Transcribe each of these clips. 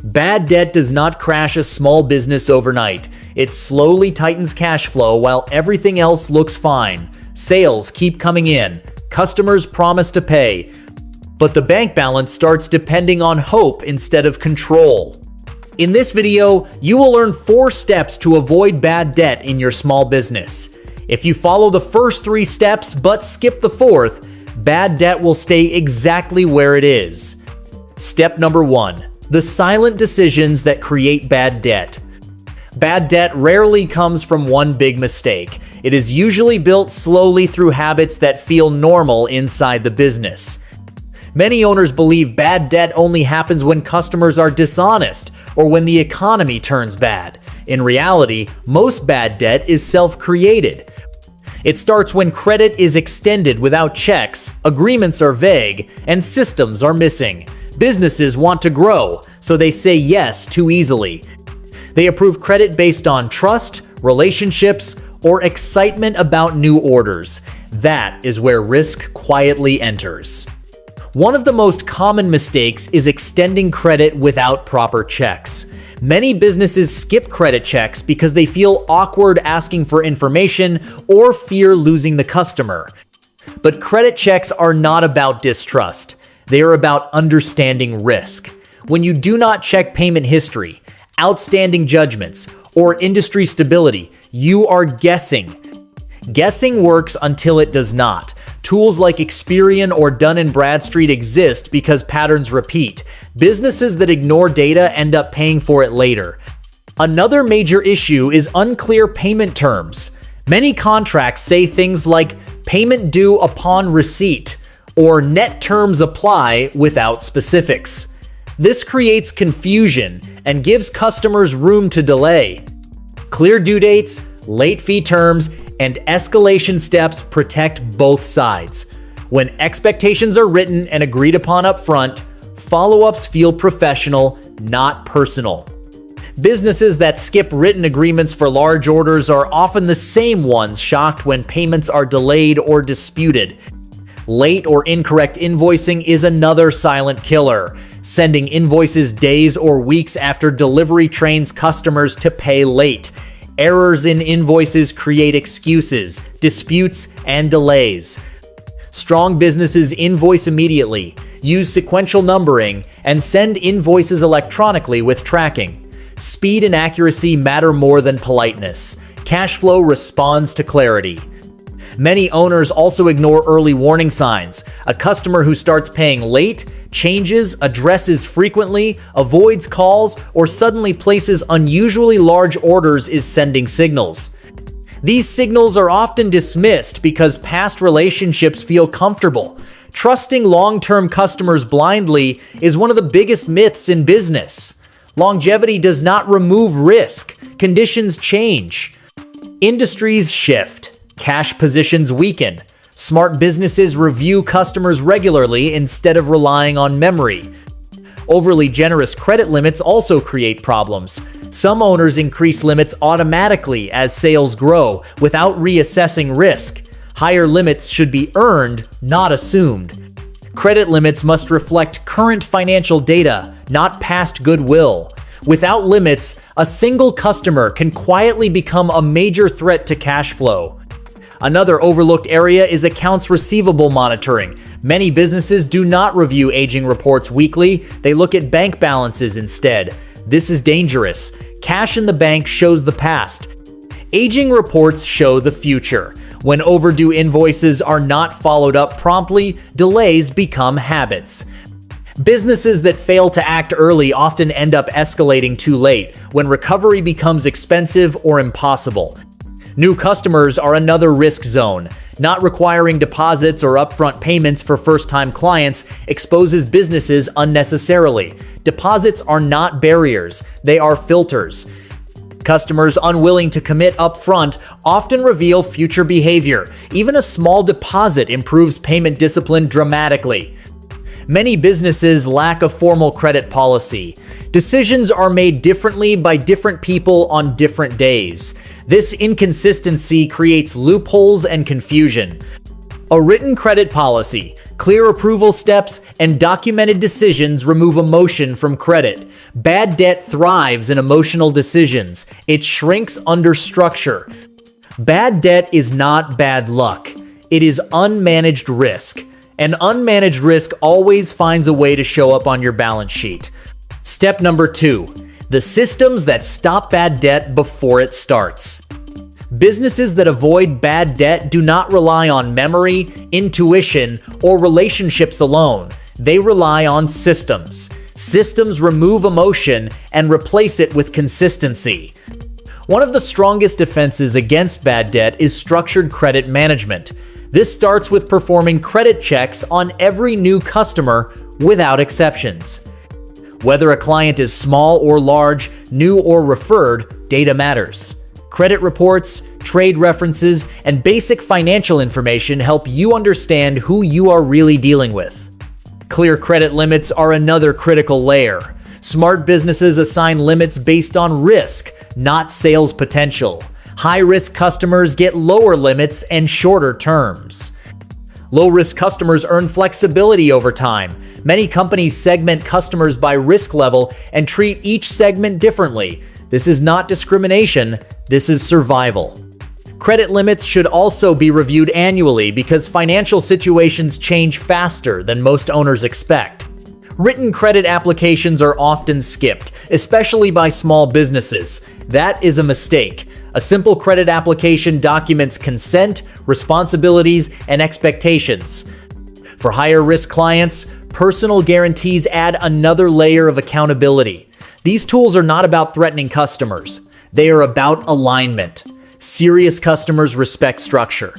Bad debt does not crash a small business overnight. It slowly tightens cash flow while everything else looks fine. Sales keep coming in. Customers promise to pay. But the bank balance starts depending on hope instead of control. In this video, you will learn 4 steps to avoid bad debt in your small business. If you follow the first 3 steps but skip the 4th, bad debt will stay exactly where it is. Step number 1. The silent decisions that create bad debt. Bad debt rarely comes from one big mistake. It is usually built slowly through habits that feel normal inside the business. Many owners believe bad debt only happens when customers are dishonest or when the economy turns bad. In reality, most bad debt is self-created. It starts when credit is extended without checks, agreements are vague, and systems are missing. Businesses want to grow, so they say yes too easily. They approve credit based on trust, relationships, or excitement about new orders. That is where risk quietly enters. One of the most common mistakes is extending credit without proper checks. Many businesses skip credit checks because they feel awkward asking for information or fear losing the customer. But credit checks are not about distrust. They are about understanding risk. When you do not check payment history, outstanding judgments, or industry stability, you are guessing. Guessing works until it does not. Tools like Experian or Dun & Bradstreet exist because patterns repeat. Businesses that ignore data end up paying for it later. Another major issue is unclear payment terms. Many contracts say things like payment due upon receipt or net terms apply without specifics. This creates confusion and gives customers room to delay. Clear due dates, late fee terms, and escalation steps protect both sides. When expectations are written and agreed upon up front, follow-ups feel professional, not personal. Businesses that skip written agreements for large orders are often the same ones shocked when payments are delayed or disputed. Late or incorrect invoicing is another silent killer. Sending invoices days or weeks after delivery trains customers to pay late. Errors in invoices create excuses, disputes, and delays. Strong businesses invoice immediately, use sequential numbering, and send invoices electronically with tracking. Speed and accuracy matter more than politeness. Cash flow responds to clarity. Many owners also ignore early warning signs. A customer who starts paying late, changes, addresses frequently, avoids calls, or suddenly places unusually large orders is sending signals. These signals are often dismissed because past relationships feel comfortable. Trusting long-term customers blindly is one of the biggest myths in business. Longevity does not remove risk. Conditions change. Industries shift. Cash positions weaken. Smart businesses review customers regularly instead of relying on memory. Overly generous credit limits also create problems. Some owners increase limits automatically as sales grow without reassessing risk. Higher limits should be earned, not assumed. Credit limits must reflect current financial data, not past goodwill. Without limits, a single customer can quietly become a major threat to cash flow. Another overlooked area is accounts receivable monitoring. Many businesses do not review aging reports weekly, they look at bank balances instead. This is dangerous. Cash in the bank shows the past. Aging reports show the future. When overdue invoices are not followed up promptly, delays become habits. Businesses that fail to act early often end up escalating too late, when recovery becomes expensive or impossible. New customers are another risk zone. Not requiring deposits or upfront payments for first-time clients exposes businesses unnecessarily. Deposits are not barriers, they are filters. Customers unwilling to commit upfront often reveal future behavior. Even a small deposit improves payment discipline dramatically. Many businesses lack a formal credit policy. Decisions are made differently by different people on different days. This inconsistency creates loopholes and confusion. A written credit policy, clear approval steps, and documented decisions remove emotion from credit. Bad debt thrives in emotional decisions. It shrinks under structure. Bad debt is not bad luck. It is unmanaged risk. And unmanaged risk always finds a way to show up on your balance sheet. Step number 2, the systems that stop bad debt before it starts. Businesses that avoid bad debt do not rely on memory, intuition, or relationships alone. They rely on systems. Systems remove emotion and replace it with consistency. One of the strongest defenses against bad debt is structured credit management. This starts with performing credit checks on every new customer without exceptions. Whether a client is small or large, new or referred, data matters. Credit reports, trade references, and basic financial information help you understand who you are really dealing with. Clear credit limits are another critical layer. Smart businesses assign limits based on risk, not sales potential. High-risk customers get lower limits and shorter terms. Low-risk customers earn flexibility over time. Many companies segment customers by risk level and treat each segment differently. This is not discrimination, this is survival. Credit limits should also be reviewed annually because financial situations change faster than most owners expect. Written credit applications are often skipped, especially by small businesses. That is a mistake. A simple credit application documents consent, responsibilities, and expectations. For higher-risk clients, personal guarantees add another layer of accountability. These tools are not about threatening customers. They are about alignment. Serious customers respect structure.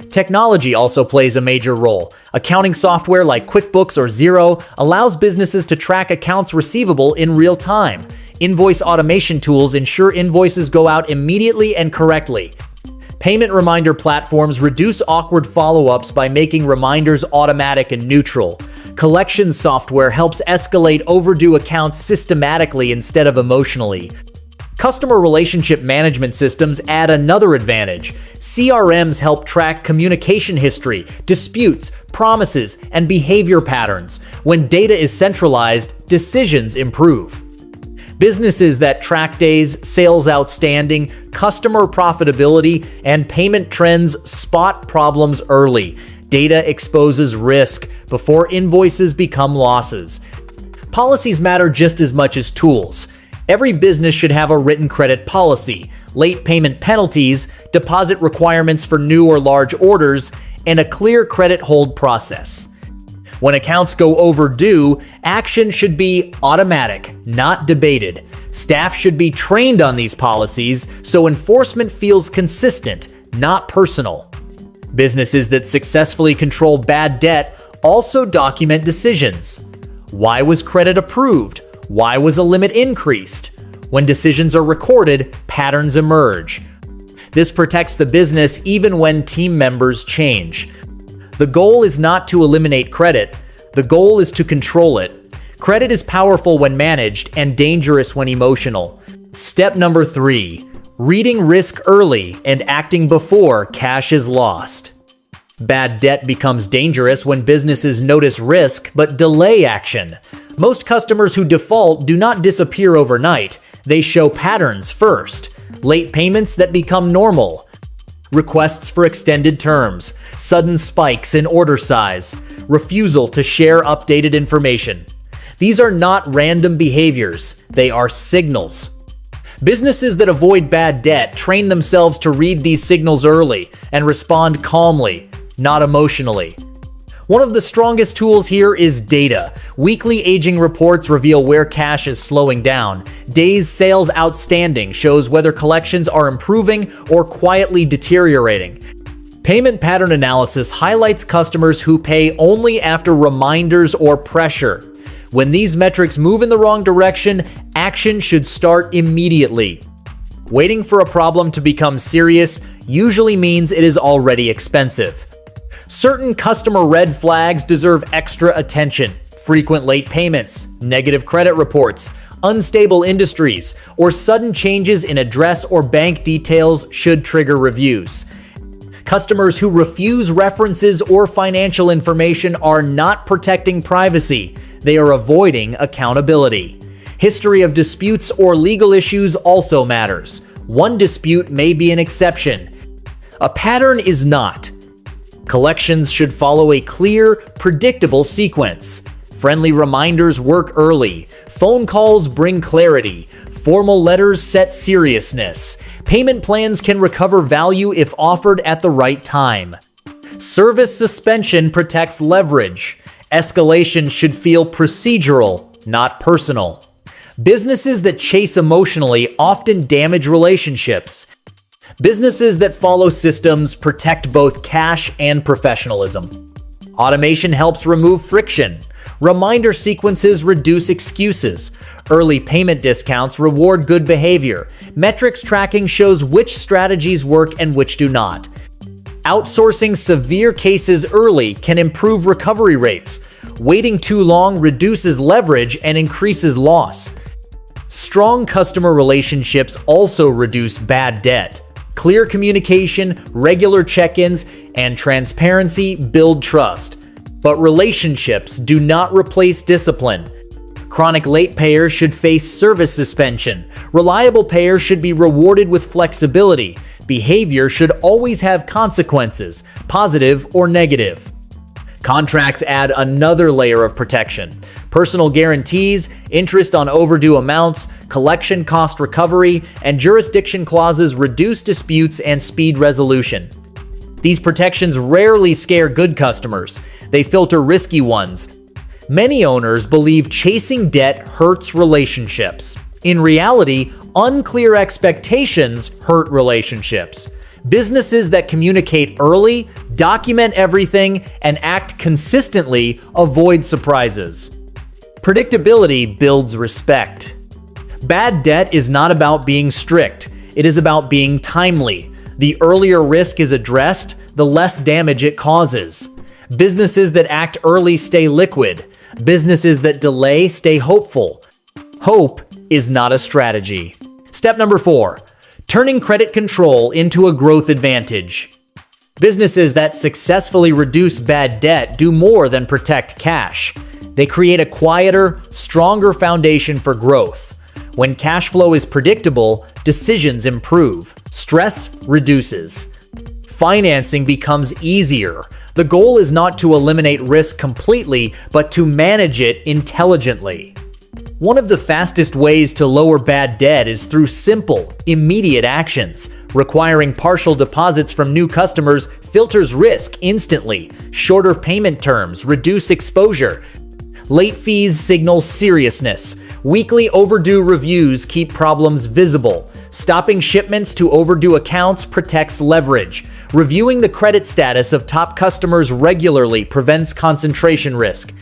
Technology also plays a major role. Accounting software like QuickBooks or Xero allows businesses to track accounts receivable in real time. Invoice automation tools ensure invoices go out immediately and correctly. Payment reminder platforms reduce awkward follow-ups by making reminders automatic and neutral. Collections software helps escalate overdue accounts systematically instead of emotionally. Customer relationship management systems add another advantage. CRMs help track communication history, disputes, promises, and behavior patterns. When data is centralized, decisions improve. Businesses that track days, sales outstanding, customer profitability, and payment trends spot problems early. Data exposes risk before invoices become losses. Policies matter just as much as tools. Every business should have a written credit policy, late payment penalties, deposit requirements for new or large orders, and a clear credit hold process. When accounts go overdue, action should be automatic, not debated. Staff should be trained on these policies so enforcement feels consistent, not personal. Businesses that successfully control bad debt also document decisions. Why was credit approved? Why was a limit increased? When decisions are recorded, patterns emerge. This protects the business even when team members change. The goal is not to eliminate credit. The goal is to control it. Credit is powerful when managed and dangerous when emotional. Step number 3, reading risk early and acting before cash is lost. Bad debt becomes dangerous when businesses notice risk but delay action. Most customers who default do not disappear overnight. They show patterns first. Late payments that become normal. Requests for extended terms. Sudden spikes in order size. Refusal to share updated information. These are not random behaviors. They are signals. Businesses that avoid bad debt train themselves to read these signals early and respond calmly, not emotionally. One of the strongest tools here is data. Weekly aging reports reveal where cash is slowing down. Days sales outstanding shows whether collections are improving or quietly deteriorating. Payment pattern analysis highlights customers who pay only after reminders or pressure. When these metrics move in the wrong direction, action should start immediately. Waiting for a problem to become serious usually means it is already expensive. Certain customer red flags deserve extra attention. Frequent late payments, negative credit reports, unstable industries, or sudden changes in address or bank details should trigger reviews. Customers who refuse references or financial information are not protecting privacy. They are avoiding accountability. History of disputes or legal issues also matters. One dispute may be an exception. A pattern is not. Collections should follow a clear, predictable sequence. Friendly reminders work early. Phone calls bring clarity. Formal letters set seriousness. Payment plans can recover value if offered at the right time. Service suspension protects leverage. Escalation should feel procedural, not personal. Businesses that chase emotionally often damage relationships. Businesses that follow systems protect both cash and professionalism. Automation helps remove friction. Reminder sequences reduce excuses. Early payment discounts reward good behavior. Metrics tracking shows which strategies work and which do not. Outsourcing severe cases early can improve recovery rates. Waiting too long reduces leverage and increases loss. Strong customer relationships also reduce bad debt. Clear communication, regular check-ins, and transparency build trust. But relationships do not replace discipline. Chronic late payers should face service suspension. Reliable payers should be rewarded with flexibility. Behavior should always have consequences, positive or negative. Contracts add another layer of protection. Personal guarantees, interest on overdue amounts, collection cost recovery, and jurisdiction clauses reduce disputes and speed resolution. These protections rarely scare good customers. They filter risky ones. Many owners believe chasing debt hurts relationships. In reality, unclear expectations hurt relationships. Businesses that communicate early, document everything, and act consistently avoid surprises. Predictability builds respect. Bad debt is not about being strict. It is about being timely. The earlier risk is addressed, the less damage it causes. Businesses that act early stay liquid. Businesses that delay stay hopeful. Hope is not a strategy. Step number 4. Turning credit control into a growth advantage. Businesses that successfully reduce bad debt do more than protect cash. They create a quieter, stronger foundation for growth. When cash flow is predictable, decisions improve. Stress reduces. Financing becomes easier. The goal is not to eliminate risk completely, but to manage it intelligently. One of the fastest ways to lower bad debt is through simple, immediate actions. Requiring partial deposits from new customers filters risk instantly. Shorter payment terms reduce exposure. Late fees signal seriousness. Weekly overdue reviews keep problems visible. Stopping shipments to overdue accounts protects leverage. Reviewing the credit status of top customers regularly prevents concentration risk.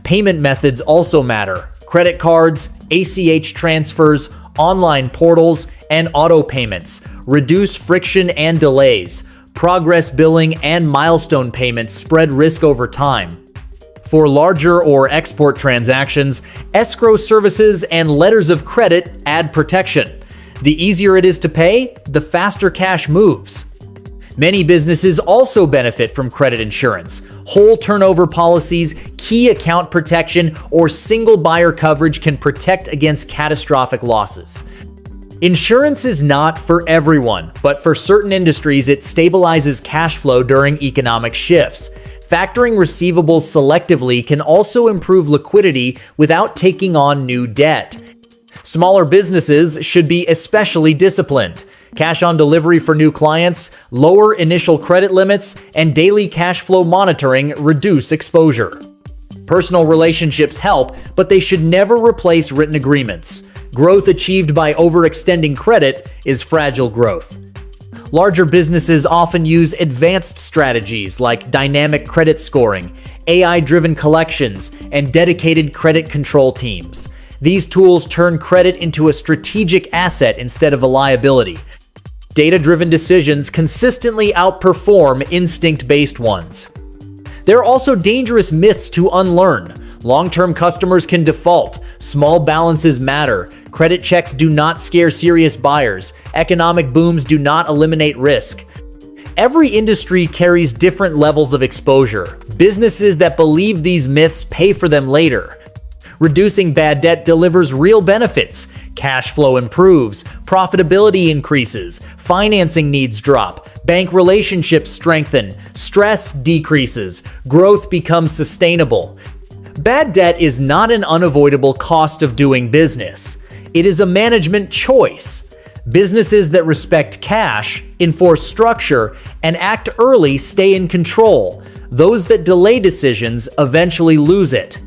Payment methods also matter. Credit cards, ACH transfers, online portals, and auto payments reduce friction and delays. Progress billing and milestone payments spread risk over time. For larger or export transactions, escrow services and letters of credit add protection. The easier it is to pay, the faster cash moves. Many businesses also benefit from credit insurance. Whole turnover policies, key account protection, or single buyer coverage can protect against catastrophic losses. Insurance is not for everyone, but for certain industries it stabilizes cash flow during economic shifts. Factoring receivables selectively can also improve liquidity without taking on new debt. Smaller businesses should be especially disciplined. Cash on delivery for new clients, lower initial credit limits, and daily cash flow monitoring reduce exposure. Personal relationships help, but they should never replace written agreements. Growth achieved by overextending credit is fragile growth. Larger businesses often use advanced strategies like dynamic credit scoring, AI-driven collections, and dedicated credit control teams. These tools turn credit into a strategic asset instead of a liability. Data-driven decisions consistently outperform instinct-based ones. There are also dangerous myths to unlearn. Long-term customers can default. Small balances matter. Credit checks do not scare serious buyers. Economic booms do not eliminate risk. Every industry carries different levels of exposure. Businesses that believe these myths pay for them later. Reducing bad debt delivers real benefits. Cash flow improves, profitability increases, financing needs drop, bank relationships strengthen, stress decreases, growth becomes sustainable. Bad debt is not an unavoidable cost of doing business. It is a management choice. Businesses that respect cash, enforce structure, and act early stay in control. Those that delay decisions eventually lose it.